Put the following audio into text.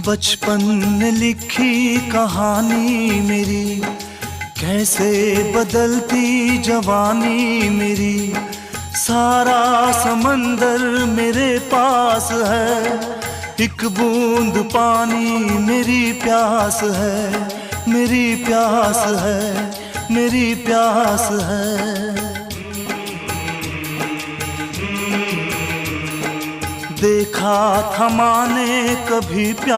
बचपन ने लिखी कहानी मेरी, कैसे बदलती जवानी मेरी। सारा समंदर मेरे पास है, एक बूंद पानी मेरी प्यास है, मेरी प्यास है, मेरी प्यास है। देखा था माँ ने कभी प्यास